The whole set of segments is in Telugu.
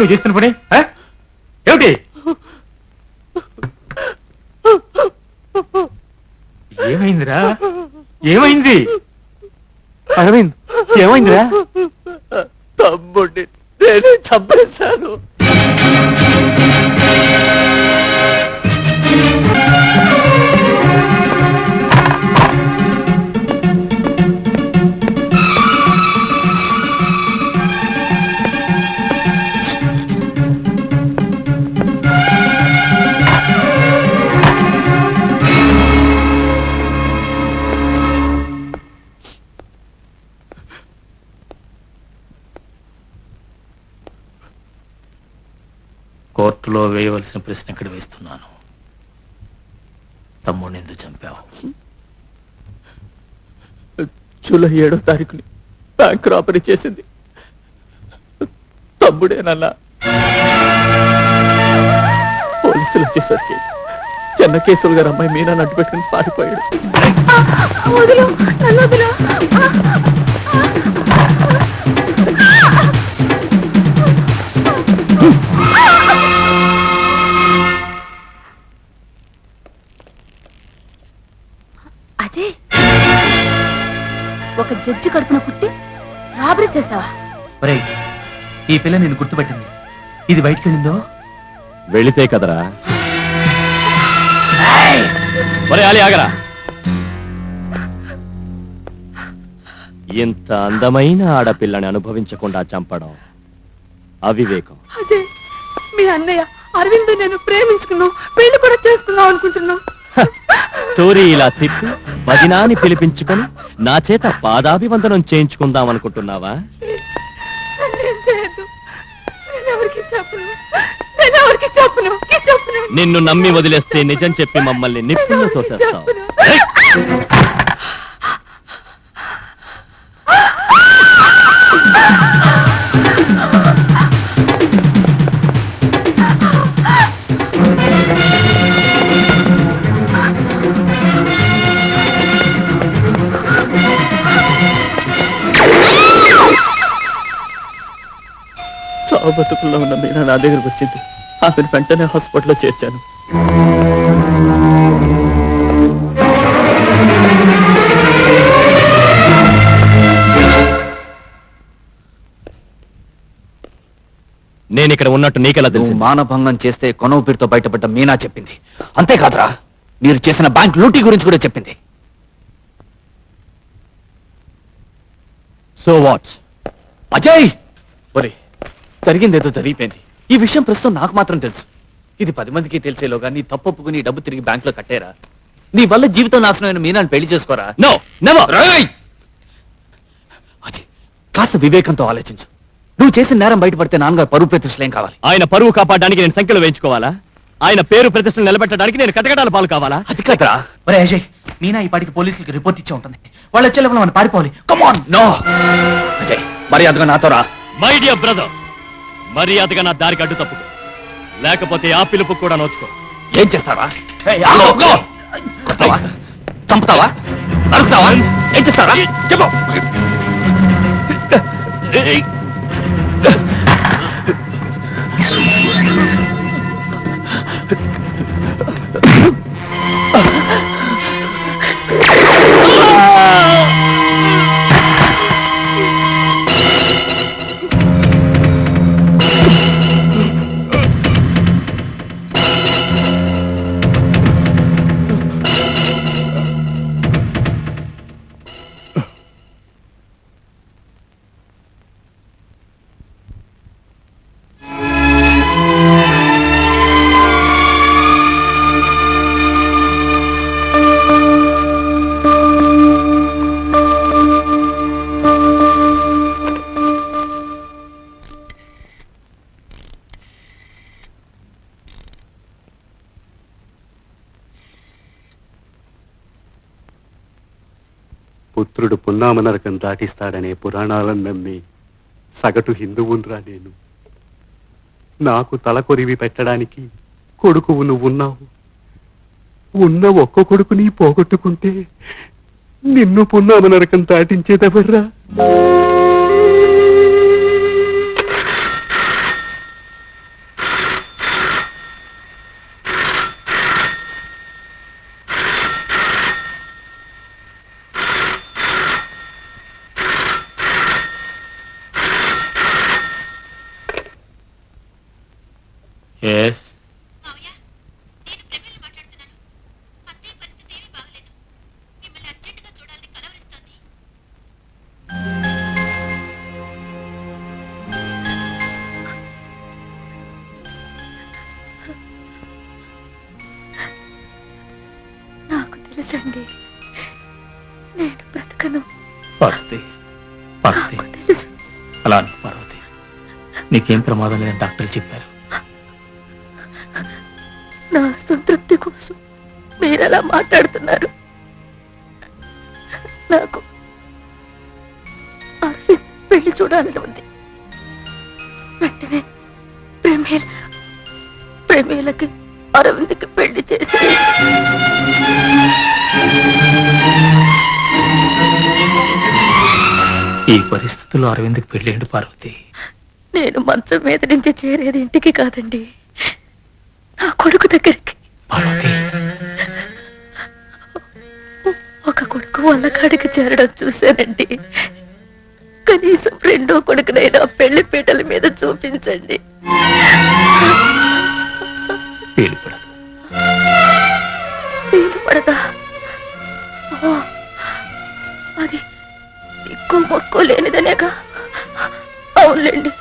నువ్వు చేస్తున్న పని? ఏమిటి? ఏమైందిరా? ఏమైంది అరవింద్? ఏమైందిరా? తమ్ముడిని నేనే చంపేశాను. కోర్టులో వేయవలసిన ప్రశ్న ఇక్కడ వేస్తున్నాను. తమ్ముడిని ఎందుకు చంపావు? జూలై 7వ తారీఖుని బ్యాంక్ రాబరీ చేసింది తమ్ముడేనన్నా. పోలీసులు వచ్చేసరికి చెన్నకేశ్వర్ గారు అమ్మాయి మీనా నడ్డు పెట్టుకుని పారిపోయాడు. అజయ్, ఒక జడ్జి కడుపున పుట్టి రాబరీ చేసావా? ఒరేయ్, ఈ పిల్ల నేను గుర్తుపట్టింది. ఇది బయటికి వెళ్ళిందో? వెళితే కదరా. ఒరే ఆలి, ఆగరా. ఇంత అందమైన ఆడపిల్లని అనుభవించకుండా చంపడం అవివేకం. అజయ్, మీ అన్నయ్య అరవింద్ నేను ప్రేమించుకున్నావు, పెళ్లి కూడా చేసుకున్నావు అనుకుంటున్నావు. స్టోరీ ఇలా తిప్పి భజనాన్ని పిలిపించుకొని నా చేత పాదాభివందనం చేయించుకుందాం అనుకుంటున్నావా? నిన్ను నమ్మి వదిలేస్తే నిజం చెప్పి మమ్మల్ని నిప్పుల్లో తోసేస్తావు. బతుకుల్లో ఉన్న మీనా నా దగ్గరకు వచ్చింది. ఆమెను వెంటనే హాస్పిటల్లో చేర్చాను. నేను ఇక్కడ ఉన్నట్టు నీకెలా తెలుసు? మానభంగం చేస్తే కొనవు పేరుతో బయటపడ్డ మీనా చెప్పింది. అంతేకాదురా, మీరు చేసిన బ్యాంక్ లూటీ గురించి కూడా చెప్పింది. So what? అజయ్, ఒరే, జరిగిందేదో జరిగిపోయింది. ఈ విషయం ప్రస్తుతం నాకు మాత్రం తెలుసు. ఇది 10 మందికి తెలిసేలోగా నీ తప్పొప్పుకుని డబ్బు తిరిగి బ్యాంక్ లో కట్టేరా. నీ వల్ల జీవితం నాశనమైన మీనాన్ని పెళ్లి చేసుకోరా. No, never. అజయ్, కాస్త వివేకంతో ఆలోచించు. నువ్వు చేసిన నేరం బయటపడితే నాన్నగారు పరువు ప్రతిష్టలు ఏం కావాలి? ఆయన పరువు కాపాడడానికి నేను సంఖ్యలో వేయించుకోవాలా? ఆయన పేరు ప్రతిష్టలు నిలబెట్టడానికి నేను కటకటాల పాలు కావాలా? అది కదరా. ఒరే అజయ్, మీనా ఈ పాటికి పోలీసులకి రిపోర్ట్ ఇచ్చే ఉంటుంది. వాళ్ళు వచ్చే లోపల మనం పారిపోవాలి. Come on. నో అజయ్, మర్యాదగా నాతో రా. మై డియర్ బ్రదర్, మర్యాదగా నా దారికి అడ్డు తప్పుకో, లేకపోతే ఆ పిలుపు కూడా నోచుకో. ఏం చేస్తావా? కొడతావా? చంపుతావా? నరుకుతావా? ఏం చేస్తావా? చెప్పు. పుత్రుడు పున్నామనరకం దాటిస్తాడనే పురాణాలను నమ్మి సగటు హిందువునురా నేను. నాకు తలకొరివి పెట్టడానికి కొడుకువు నువ్వున్నావు. ఉన్న ఒక్క కొడుకుని పోగొట్టుకుంటే నిన్ను పున్నామనరకం దాటించేదెవర్రా? ఎస్ నాకు తెలుసండి, నేను బ్రతకను. పార్వతి పార్వతి నాకు తెలుసు. అలా అనుకో పార్వతి, నీకేం ప్రమాదం లేదని డాక్టర్లు చెప్పారు. నా సంతృప్తి కోసం మీరు ఎలా మాట్లాడుతున్నారు? నాకు అరవింద్ పెళ్లి చూడాలని ఉంది. వెంటనే ప్రేమేలకి అరవింద్కి పెళ్లి చేసి ఈ పరిస్థితుల్లో అరవింద్కి పెళ్ళేంటి పార్వతి? నేను మంచం మీద నుంచి చేరేది ఇంటికి కాదండి, నా కొడుకు దగ్గరికి. పార్వతి ఒక కొడుకు వాళ్ళ కాడికి చేరడం చూశానండి. కనీసం రెండో కొడుకునైనా పెళ్లి పీటల మీద చూపించండి. వీలు పడదు. వీలు పడదా? ఓ, అది ఎక్కువ మొక్కు లేనిదనేగా. అవునులేండి,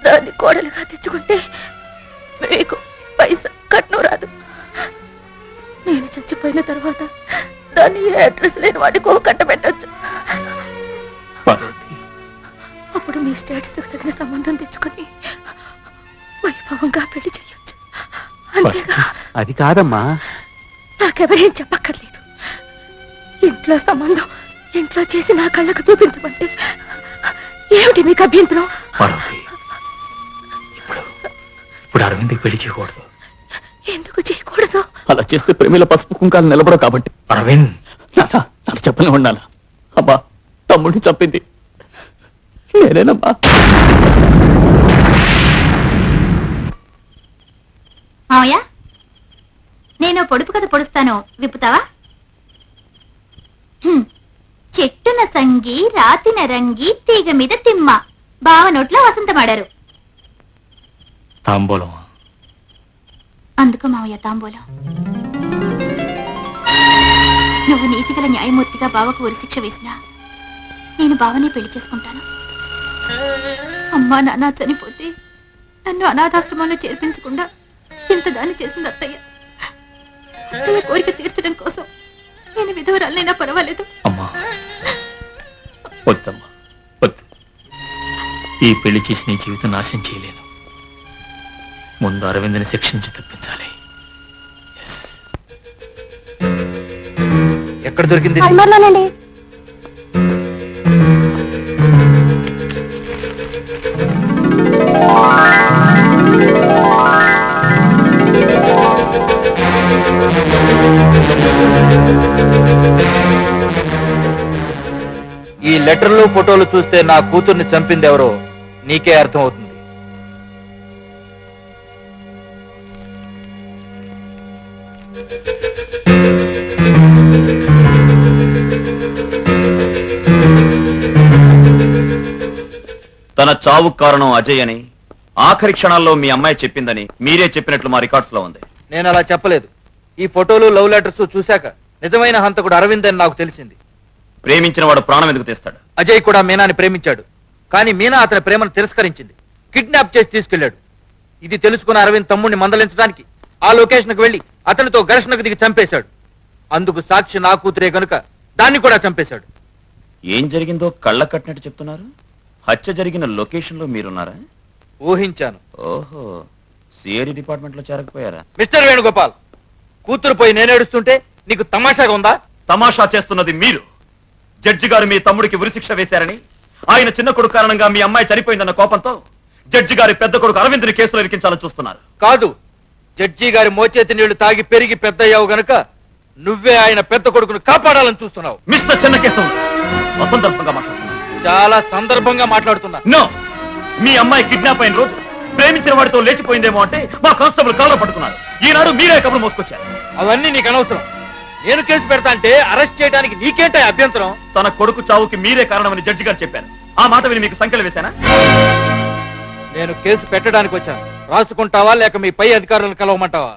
దాన్ని కోడలుగా తెచ్చుకుంటే మీకు పైసా కట్నం రాదు. నేను చచ్చిపోయిన తర్వాత దాన్ని ఏ అడ్రస్ లేని వాడికి కట్టబెట్టచ్చు. పార్వతి అప్పుడు మీ స్టేటస్ తగిన సంబంధం తెచ్చుకొని వైభవంగా పెళ్లి చేయొచ్చు. అంతేగా? అది కాదమ్మా. నాకెవరేం చెప్పక్కర్లేదు. ఇంట్లో సంబంధం ఇంట్లో చేసి నా కళ్ళకు చూపించమంటే ఏమిటి మీకు అభ్యంతరం? పార్వతి ఇప్పుడు అరవింద్కి పెళ్లి చేయకూడదు. ఎందుకు చేయకూడదు? అలా చేస్తే ప్రేమిల పసుపు కుంకాలు నిలబడవు కాబట్టి. అరవింద్ నాకు చెప్పలే ఉండాలా? అమ్మా, తమ్ముడిని చంపింది నేనేనమ్మా. మావయ్య, నేను పొడుపు కథ పొడుస్తాను, విప్పుతావా? చెట్టున సంగి రాతిన రంగి తీగ మీద తిమ్మ, బావ నోట్లో వసంతమాడారు. తాంబూలం అందుకు మావయ్య తాంబూలం. నువ్వు నీతిగల న్యాయమూర్తిగా బావకు ఉరిశిక్ష వేసినా నేను బావని పెళ్లి చేసుకుంటాను. అమ్మా నాన్న చనిపోతే నన్ను అనాథాశ్రమంలో చేర్పించకుండా ఇంత దాన్ని చేసింది అత్తయ్య. అత్తయ్య కోరిక తీర్చడం కోసం నేను విధవరాలైనా పర్వాలేదు. అమ్మా, వద్దమ్మా వద్దు. ఈ పెళ్లి చేసి నీ జీవితం నాశనం చేయలేను. ముందు అరవింద్ని శిక్షించి తప్పించాలి. ఎక్కడ దొరికింది? అల్మార్లోనండి. ఈ లెటర్లు ఫోటోలు చూస్తే నా కూతుర్ని చంపింది ఎవరో నీకే అర్థం అవుతుంది. తన చావు కారణం అజయ్ అని ఆఖరి క్షణాల్లో మీ అమ్మాయి చెప్పిందని మీరే చెప్పినట్లు మా రికార్డ్స్ లో ఉంది. నేను అలా చెప్పలేదు. ఈ ఫోటోలు లవ్ లెటర్స్ చూశాక నిజమైన హంతకుడు అరవింద్ అని నాకు తెలిసింది. ప్రేమించిన వాడు ప్రాణం ఎందుకు తీస్తాడు? అజయ్ కూడా మీనాని ప్రేమించాడు, కానీ మీనా అతని ప్రేమను తిరస్కరించింది, కిడ్నాప్ చేసి తీసుకెళ్లాడు. ఇది తెలుసుకున్న అరవింద్ తమ్ముడిని మందలించడానికి ఆ లొకేషన్కి వెళ్లి అతనితో ఘర్షణకు దిగి చంపేశాడు. అందుకు సాక్షి నా కూతురే గనుక దాన్ని కూడా చంపేశాడు. ఏం జరిగిందో కళ్ళ కట్టినట్టు చెప్తున్నారు. హత్య జరిగిన లొకేషన్ లో మీరున్నారా? ఊహించాను. ఓహో, సిఐడి డిపార్ట్మెంట్ లో చేరకపోయారా? మిస్టర్ వేణుగోపాల్, కూతురు పోయి నేనేడుస్తుంటే నీకు తమాషాగా ఉందా? తమాషా చేస్తున్నది మీరు. జడ్జి గారు మీ తమ్ముడికి ఉరిశిక్ష వేశారని, ఆయన చిన్న కొడుకు కారణంగా మీ అమ్మాయి చనిపోయిందన్న కోపంతో జడ్జి గారి పెద్ద కొడుకు అరవింద్ని కేసులో ఇరికించాలని చూస్తున్నారు. కాదు, జడ్జి గారి మోచేతి నీళ్లు తాగి పెరిగి పెద్దయ్యావు గనుక నువ్వే ఆయన పెద్ద కొడుకును కాపాడాలని చూస్తున్నావు. మిస్టర్ చిన్నకేశం, అసందర్భంగా మాట్లాడుతున్నారు. చాలా సందర్భంగా మాట్లాడుతున్నా. నో, మీ అమ్మాయి కిడ్నాప్ అయిన రోజు ప్రేమించిన వాడితో లేచిపోయిందేమో అంటే మా కానిస్టేబుల్ కాల్లో పట్టుకున్నారు. ఈనాడు మీరే కబురు మోసుకొచ్చారు. అవన్నీ నీకు అనవసరం. నేను కేసు పెడతా అంటే అరెస్ట్ చేయడానికి నీకేంటే అభ్యంతరం? తన కొడుకు చావుకి మీరే కారణమని జడ్జి గారు చెప్పారు. ఆ మాట విని మీకు సంఖ్యలు వేశానా? నేను కేసు పెట్టడానికి వచ్చాను, రాసుకుంటావా లేక మీ పై అధికారులను కలవమంటావా